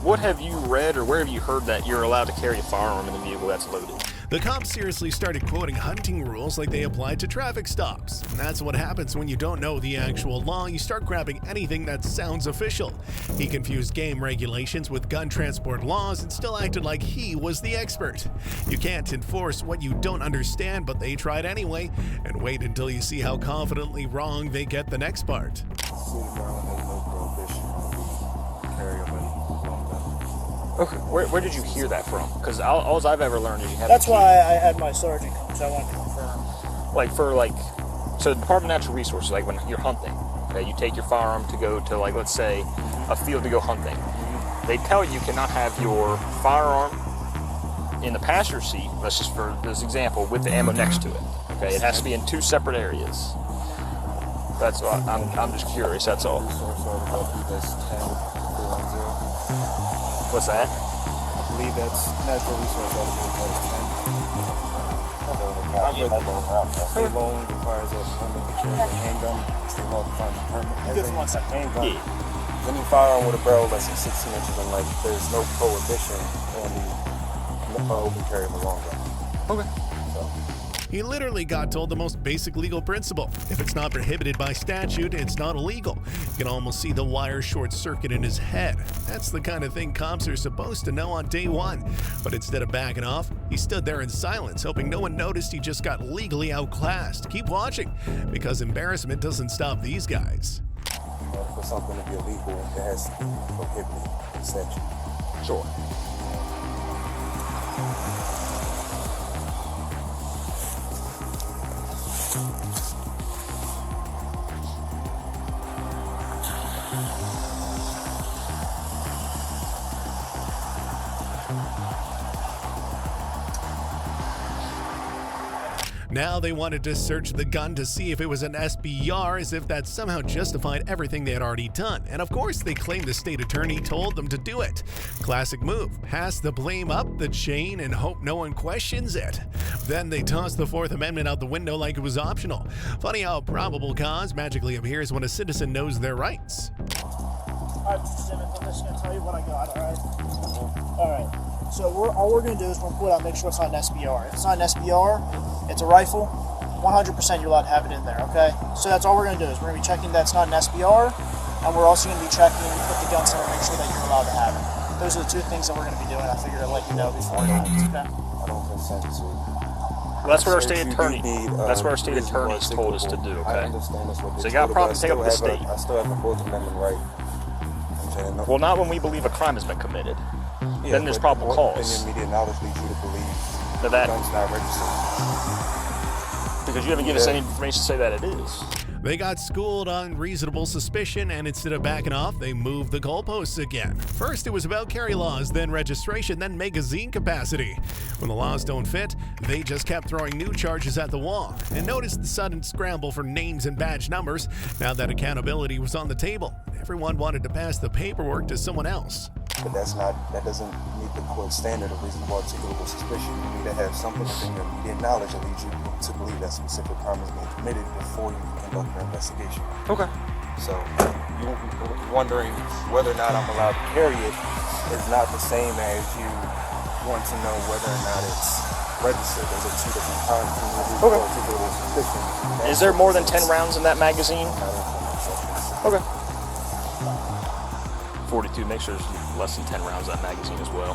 What have you read or where have you heard that you're allowed to carry a firearm in a vehicle that's loaded? The cops seriously started quoting hunting rules like they applied to traffic stops. And that's what happens when you don't know the actual law. You start grabbing anything that sounds official. He confused game regulations with gun transport laws and still acted like he was the expert. You can't enforce what you don't understand, but they tried anyway. And wait until you see how confidently wrong they get the next part. Okay, where did you hear that from? Because all I've ever learned is you have. That's why I had my sergeant come, so I wanted to confirm. So the Department of Natural Resources, like when you're hunting, okay, you take your firearm to go to, like, let's say, a field to go hunting. They tell you cannot have your firearm in the passenger seat, let's just for this example, with the ammo next to it. Okay, it has to be in two separate areas. That's what I'm just curious, that's all. What's that? I believe that's natural resource article 10. State law only requires a permit to carry a handgun. State law defines a permit. Good for 1 second. Handgun. Yeah. Any firearm with a barrel less than 16 inches in length, there's no prohibition on the open carry of a long gun. Okay. He literally got told the most basic legal principle. If it's not prohibited by statute, it's not illegal. You can almost see the wire short circuit in his head. That's the kind of thing cops are supposed to know on day one. But instead of backing off, he stood there in silence, hoping no one noticed he just got legally outclassed. Keep watching, because embarrassment doesn't stop these guys. For something to be illegal, it has to be prohibited in statute. Sure. Now they wanted to search the gun to see if it was an SBR, as if that somehow justified everything they had already done. And of course, they claimed the state attorney told them to do it. Classic move. Pass the blame up the chain and hope no one questions it. Then they tossed the Fourth Amendment out the window like it was optional. Funny how probable cause magically appears when a citizen knows their rights. Alright, Mr. Simmons, I'm just going to tell you what I got, alright? Alright. So all we're going to do is we're going to pull it out and make sure it's not an SBR. If it's not an SBR, it's a rifle, 100% you're allowed to have it in there, okay? So that's all we're going to do is we're going to be checking that it's not an SBR, and we're also going to be checking and put the gun center and make sure that you're allowed to have it. Those are the two things that we're going to be doing. I figured I'd let you know before it happens, okay? I don't consent to. Well, that's what our state attorney. That's what our state attorneys told us to do. Okay. I understand that's what they So you got a problem? Take up with the state. I still have a Fourth Amendment right. Well, not when we believe a crime has been committed. Yeah, then there's probable cause. Then your media knowledge leads you to believe that the gun's not registered. Because you haven't given us any information to say that it is. They got schooled on reasonable suspicion, and instead of backing off, they moved the goalposts again. First, it was about carry laws, then registration, then magazine capacity. When the laws don't fit, they just kept throwing new charges at the wall. And notice the sudden scramble for names and badge numbers now that accountability was on the table. Everyone wanted to pass the paperwork to someone else. But that doesn't meet the court standard of reasonable articulable suspicion. You need to have something within your immediate knowledge that leads you to believe that specific crime is being committed before you conduct your investigation. Okay. So, you wondering whether or not I'm allowed to carry it is not the same as you want to know whether or not it's registered. Those are two different crimes. Okay. Articulable suspicion. Is there more than 10 rounds in that magazine? Okay. 42, make sure there's less than 10 rounds in that magazine as well.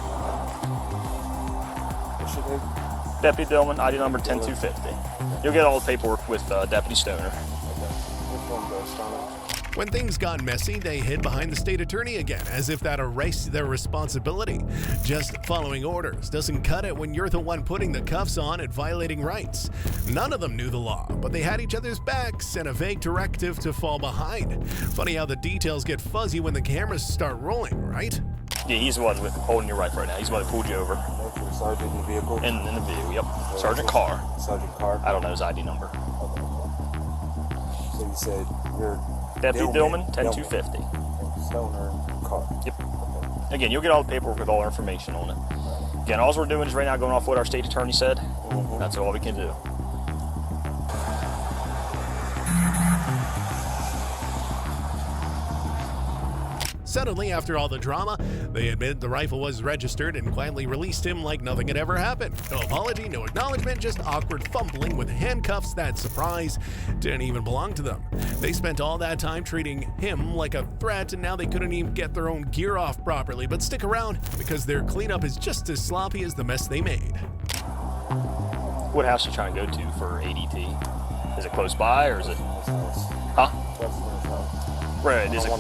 Deputy Dillman, ID number 10250. You'll get all the paperwork with Deputy Stoner. When things got messy, they hid behind the state attorney again, as if that erased their responsibility. Just following orders doesn't cut it when you're the one putting the cuffs on and violating rights. None of them knew the law, but they had each other's backs and a vague directive to fall behind. Funny how the details get fuzzy when the cameras start rolling, right? Yeah, he's the one holding your rifle right now. He's the one who pulled you over. Sergeant in the vehicle? In the vehicle, yep. Sergeant Carr. Sergeant Carr? I don't know his ID number. Okay. So you said you're... Deputy Dillman, 10250. Stoner Carr. Yep. Okay. Again, you'll get all the paperwork with all our information on it. Again, all we're doing is right now going off what our state attorney said. Mm-hmm. That's all we can do. Suddenly, after all the drama, they admit the rifle was registered and quietly released him like nothing had ever happened. No apology, no acknowledgement, just awkward fumbling with handcuffs that, surprise, didn't even belong to them. They spent all that time treating him like a threat, and now they couldn't even get their own gear off properly. But stick around, because their cleanup is just as sloppy as the mess they made. What house are you trying to go to for ADT? Is it close by, or is it? Huh? Right, is it?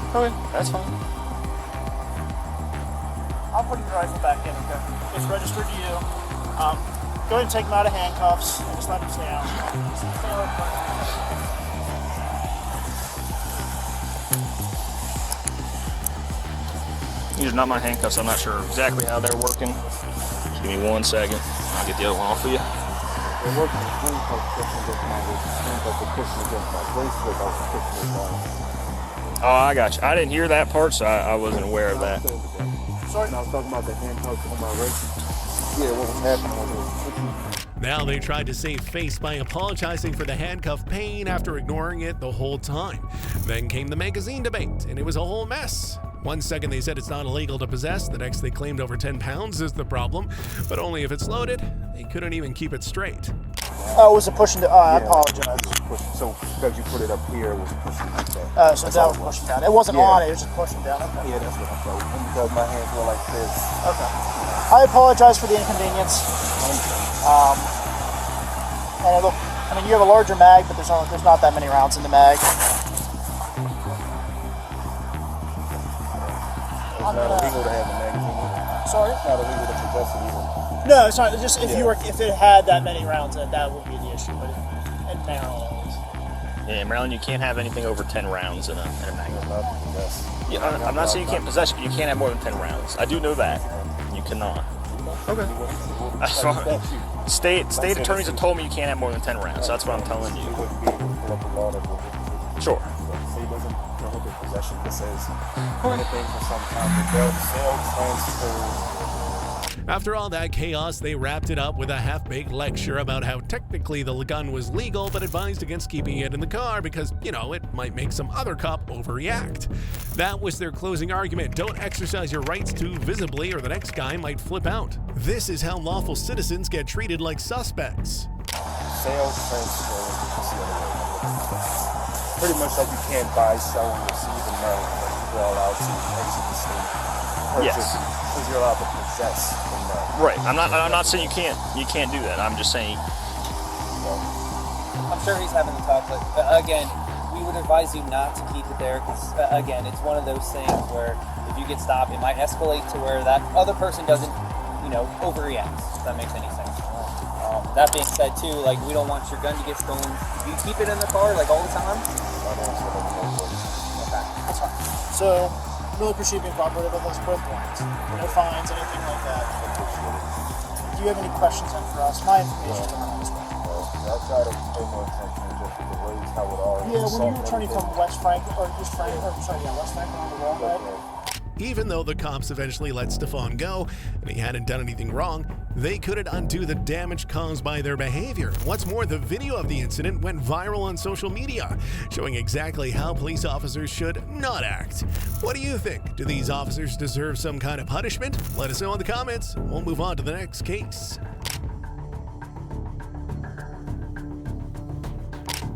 Okay, that's fine. I'll put your rifle back in, okay? It's registered to you. Go ahead and take him out of handcuffs and just let him stay out. These are not my handcuffs. I'm not sure exactly how they're working. Just give me 1 second. I'll get the other one off for you. They're working with handcuffs pushing against my wrist, handcuffs are pushing against my bracelet, I was pushing it down. Oh, I got you. I didn't hear that part, so I wasn't aware of that. Sorry? I was talking about the handcuffs on my wrist. Yeah, what was happening when it was pushing. Now they tried to save face by apologizing for the handcuff pain after ignoring it the whole time. Then came the magazine debate, and it was a whole mess. 1 second they said it's not illegal to possess, the next they claimed over 10 pounds is the problem, but only if it's loaded. They couldn't even keep it straight. Oh, was it pushing down? I apologize. So because you put it up here, it was pushing down. So that was pushing down. It wasn't on, it was just pushing down. Okay. Yeah, that's what I felt. And because my hands were like this. Okay. I apologize for the inconvenience. And it'll, I mean, you have a larger mag, but there's not that many rounds in the mag. It's not illegal to have a magazine either. Sorry? It's not illegal to possess it either. No, it's not. Just if it had that many rounds in it, that would be the issue. But in Maryland, it is. Yeah, in Maryland, you can't have anything over 10 rounds in a magazine. Yeah, I'm not saying you can't possess it, but you can't have more than 10 rounds. I do know that. You cannot. Okay. That's fine. State attorneys have told me you can't have more than 10 rounds, so that's what I'm telling you. Sure. So he doesn't prohibit possession. It says anything for some kind of sale, transfer. After all that chaos, they wrapped it up with a half-baked lecture about how technically the gun was legal, but advised against keeping it in the car because, you know, it might make some other cop overreact. That was their closing argument. Don't exercise your rights too visibly or the next guy might flip out. This is how lawful citizens get treated like suspects. Sale, transfer, pretty much like you can't buy, sell, and receive in Maryland, but people are allowed to exit the state. Yes. Because you're allowed to possess in Maryland. Right. I'm not saying you can't do that. I'm just saying. I'm sure he's having the talk, but again, we would advise you not to keep it there because again, it's one of those things where if you get stopped, it might escalate to where that other person doesn't, overreact. If that makes any sense. That being said, too, like we don't want your gun to get stolen. Do you keep it in the car like all the time? Okay, that's fine. So, really appreciate being cooperative with us both points. No fines, anything like that. Do you have any questions then for us? My information is on this one. I'll try to pay more attention just to the ways how it all. Yeah, when you were returning from West Franklin, or East Franklin, West Franklin on the wall, right? Even though the cops eventually let Stefan go, and he hadn't done anything wrong, they couldn't undo the damage caused by their behavior. What's more, the video of the incident went viral on social media, showing exactly how police officers should not act. What do you think? Do these officers deserve some kind of punishment? Let us know in the comments. We'll move on to the next case.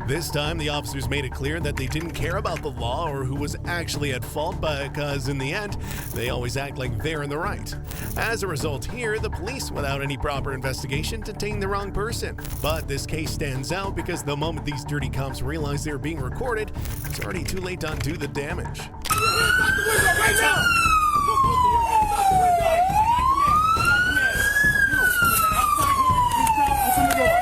This time, the officers made it clear that they didn't care about the law or who was actually at fault because, in the end, they always act like they're in the right. As a result here, the police, without any proper investigation, detained the wrong person. But this case stands out because the moment these dirty cops realize they're being recorded, it's already too late to undo the damage. Right now! Open the door.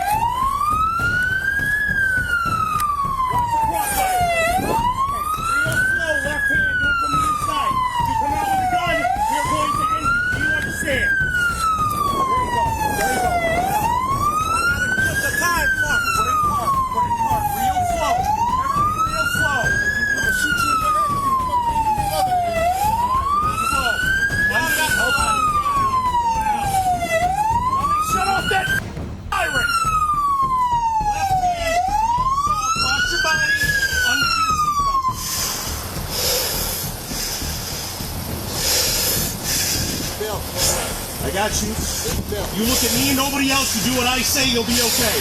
I got you. You look at me and nobody else. You do what I say, you'll be okay.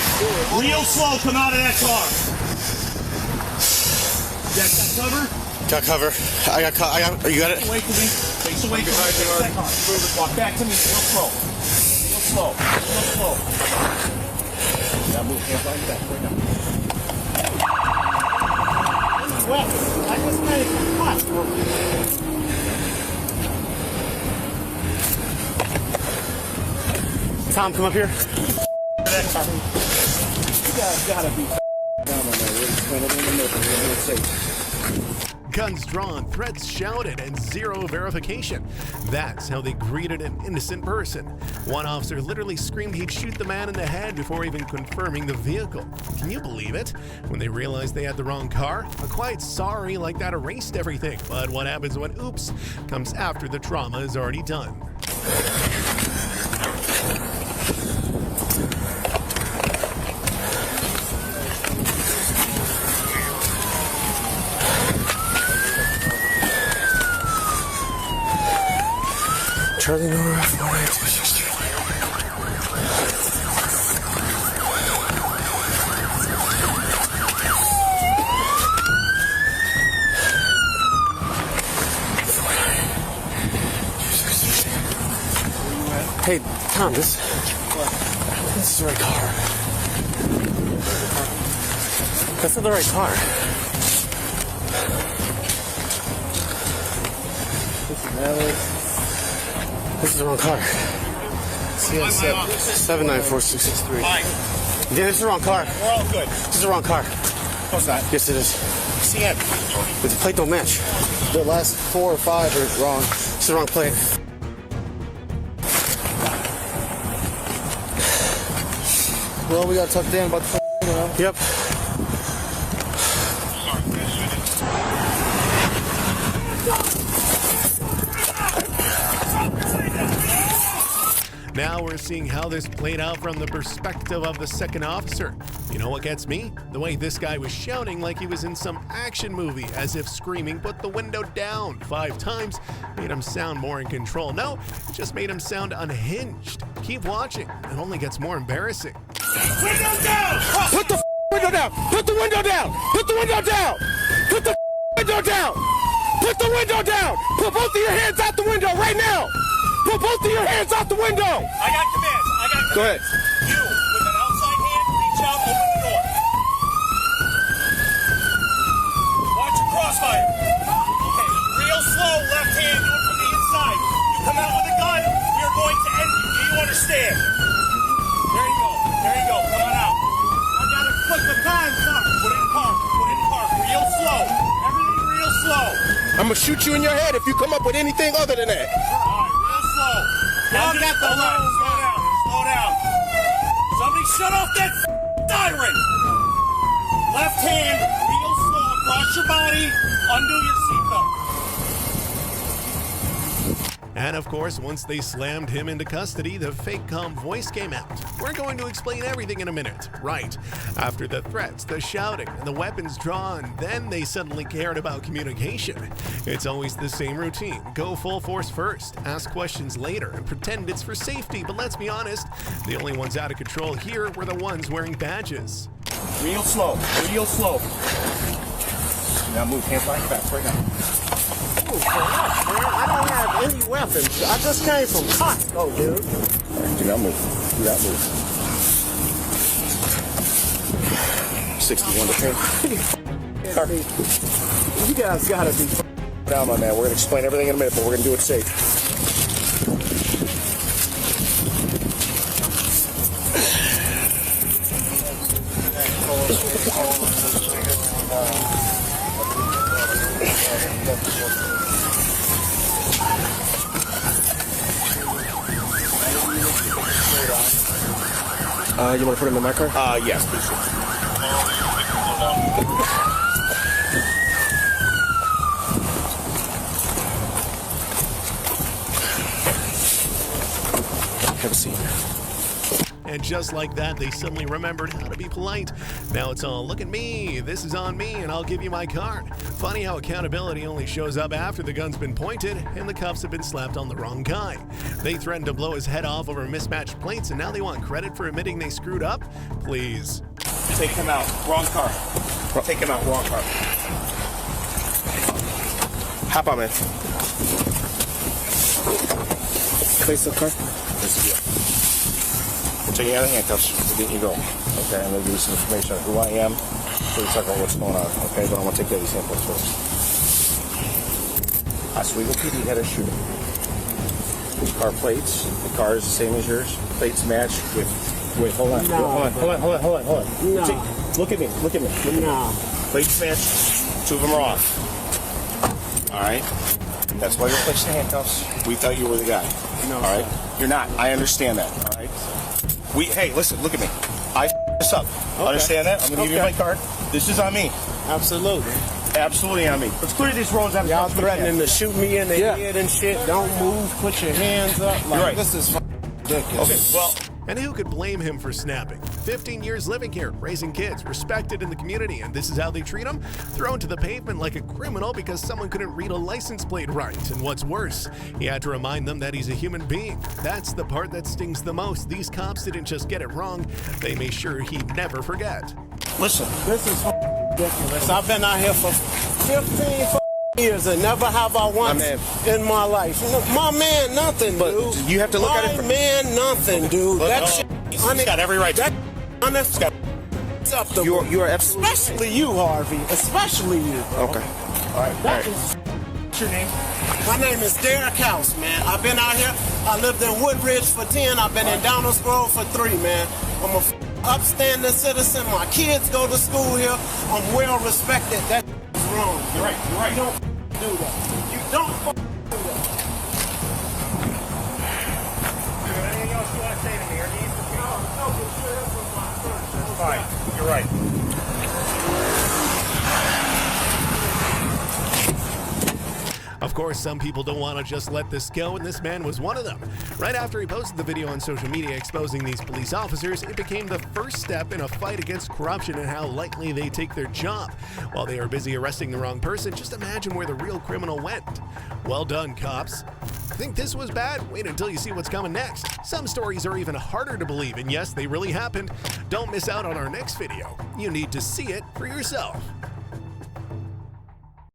Real slow, come out of that car. You got cover? Got cover. I got. You got it? Away from me. Face away from me. Walk back to me. Real slow. Real slow. Real slow. Now move. Hands on your back. Right now. Well, I just made it hot. Tom, come up here. You guys gotta be down on that. We're explaining it in the middle. We're gonna do it safe. Guns drawn, threats shouted, and zero verification. That's how they greeted an innocent person. One officer literally screamed he'd shoot the man in the head before even confirming the vehicle. Can you believe it? When they realized they had the wrong car, a quiet sorry like that erased everything. But what happens when oops comes after the trauma is already done? Charlie Nora, 49263. Hey, Tom, this is the right car. That's not the right car. This is the wrong car. CS 794663. Yeah, this is the wrong car. We're all good. This is the wrong car. What's that? Yes, it is. CM. But the plate don't match. The last 4 or 5 are wrong. It's the wrong plate. Well, we got tucked in about the you know. Yep. Now we're seeing how this played out from the perspective of the second officer. You know what gets me? The way this guy was shouting like he was in some action movie, as if screaming, "Put the window down" 5 times made him sound more in control. No, it just made him sound unhinged. Keep watching, it only gets more embarrassing. Window down! Put the window down! Put the window down! Put the window down! Put the window down! Put the window down! Put both of your hands out the window right now! Put both of your hands out the window! I got commands. Go ahead. You, with an outside hand, reach out, open the door. Watch your crossfire. Okay, real slow, left hand, do it from the inside. You come out with a gun, we are going to end you. Do you understand? There you go. There you go. Come on out. I gotta put the time, sir. Put it in park. Put it in park. Real slow. Everything real slow. I'm gonna shoot you in your head if you come up with anything other than that. Y'all got the low. Slow down. Slow down. Somebody shut off that siren. Left hand, real slow across your body. Undo your seatbelt. And of course, once they slammed him into custody, the fake calm voice came out. We're going to explain everything in a minute. Right. After the threats, the shouting, and the weapons drawn, then they suddenly cared about communication. It's always the same routine. Go full force first, ask questions later, and pretend it's for safety. But let's be honest, the only ones out of control here were the ones wearing badges. Real slow. Real slow. Now move. Hands behind your back right now. I don't have any weapons. I just came from Costco, dude. Do not move. Do not move. 61 to 10. You guys gotta be Down, my man. We're gonna explain everything in a minute, but we're gonna do it safe. You want to put him in my car? Yes, please. Have a seat. And just like that, they suddenly remembered how to be polite. Now it's all, look at me, this is on me, and I'll give you my card. Funny how accountability only shows up after the gun's been pointed and the cuffs have been slapped on the wrong guy. They threatened to blow his head off over mismatched plates and now they want credit for admitting they screwed up? Please. Take him out. Wrong car. Take him out. Wrong car. Hop on, man. Place the car. We're taking out the handcuffs. We're getting you going. Okay, I'm going to give you some information on who I am. So we talk about what's going on. Okay, but I want to take care of these handcuffs first. Oswego PD had a shooting. Car plates. The car is the same as yours. Plates match with. Wait, hold on. No, Hold on. No. Look at me. No. Plates match. 2 of them are off. All right. That's why you're placed the handcuffs. We thought you were the guy. No. All right. You're not. I understand that. All right. Hey, listen. Look at me. I this up. Okay. Understand that? I'm gonna give you my card. This is on me. Absolutely. Absolutely on me. Let's clear these roads out. Y'all threatening to shoot me in the head and shit. Don't move. Put your hands up. Like, You're right. This is ridiculous. Okay, well, and who could blame him for snapping? 15 years living here, raising kids, respected in the community, and this is how they treat him? Thrown to the pavement like a criminal because someone couldn't read a license plate right. And what's worse, he had to remind them that he's a human being. That's the part that stings the most. These cops didn't just get it wrong, they made sure he'd never forget. Listen. This is ridiculous. I've been out here for 15 years and never have I once in my life. My man, nothing, dude. You have to look at it from... My man, nothing, dude. That shit... He's got every right. That you are especially you, Harvey. Especially you, bro. Okay. All right. What's your name? My name is Derek House, man. I've been out here. I lived in Woodridge for 10. I've been in Downers Grove for 3, man. I'm a upstanding citizen. My kids go to school here. I'm well respected. That's wrong. You're right. You don't do that. You don't do that. Anything else you want to say to me? Or needs to Fine. You're right. Of course, some people don't want to just let this go, and this man was one of them. Right after he posted the video on social media exposing these police officers, it became the first step in a fight against corruption and how lightly they take their job. While they are busy arresting the wrong person, just imagine where the real criminal went. Well done, cops. Think this was bad? Wait until you see what's coming next. Some stories are even harder to believe, and yes, they really happened. Don't miss out on our next video. You need to see it for yourself.